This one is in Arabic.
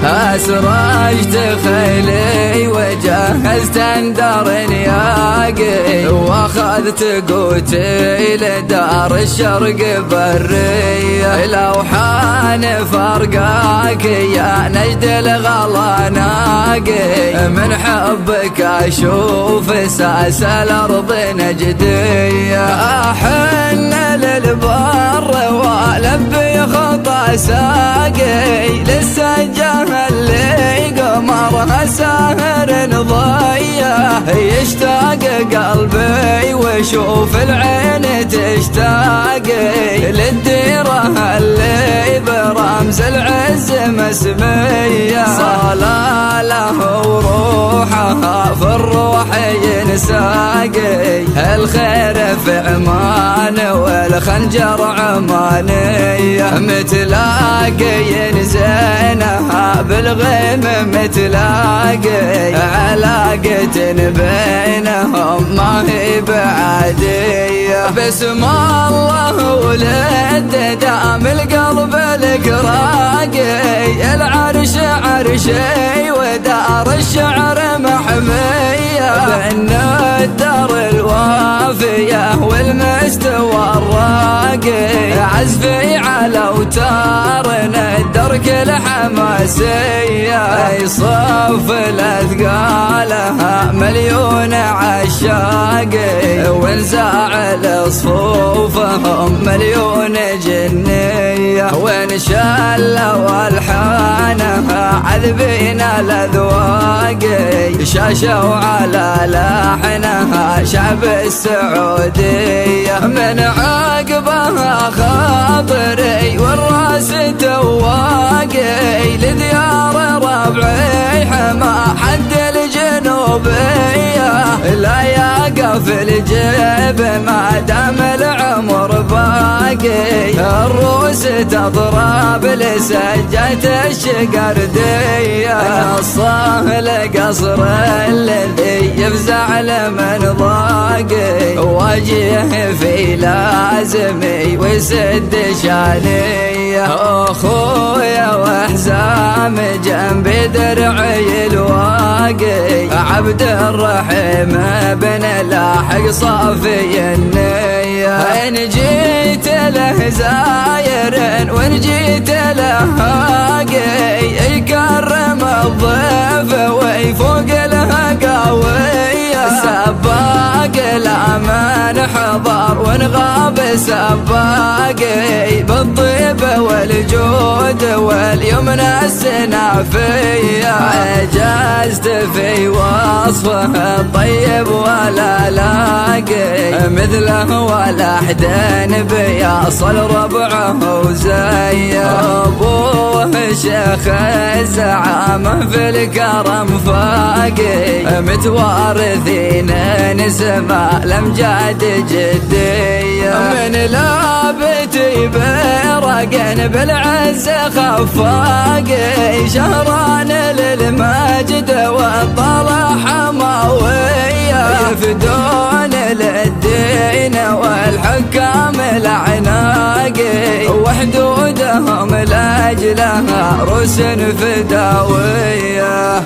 أسرجت خيلي وجهزت اندر نياقي، واخذت قوتي لدار الشرق برية. لو حان فرقاك يا نجد الغلا ناقي، من حبك اشوف ساس الارض نجدية. احن للبر والبي خطى ساقي، للسجاه اللي قمرها ساهر ضيّة. يشتاق قلبي وشوف العين تشتاقي، للديرة اللي برمز العز مسمية. صلالة وروحها في الروح ينساقي، الخير في عمان والخنجر عمانية. متلاقي زينها بالغيم متلاقي، علاقة بينهم ما هي بعادية. بسم الله ولد دام القلب القراقي، العرش عرشي ودار الشعر محمية. بين الدار الوافية والمستوى الراقي، عزفي على اوتارنا الدرك الحماسية. يصف الاثقالها مليون عشاقي، ونزاعل صفوفهم مليون جنية. وان شلوا الحانها عذبين الاذواقي، شاشوا على لحنها شعب السعودية. من عقبها خاطري والراس تواقي، لديار ربعي حما حد الجنوبية. لا يقف الجيب ما دام العمر باقي، الروس تضرب لسجة الشقردية. نصاه لقصر الذي يفزع لمن ضاقي، وجهه في لازمي وسد شانية. اخويا واحزام جنبي درعي الواقي، عبد الرحيم بن لاحق صافي النية. ان جيت له زاير وان جيت له هاقي، يكرم الضيف ويفوق له قوية. سباق الأمان حضر ونغاب سباقي، بالطيب والجود واليمنى السنافية. عجزت في وصفه الطيب ولا لاقي، مثله ولا حدين بيصل ربعه وزيه. أبوه شيخ الزعامة في الكرم فاقي، متوارثين نسمة الأمجاد جدية. من لابتي برقن بالعز خفاقي، شهران للمجد والطلع حماوية. يفدون للدين والحكام العناقي، وحدودهم لأجلها روس فداوية.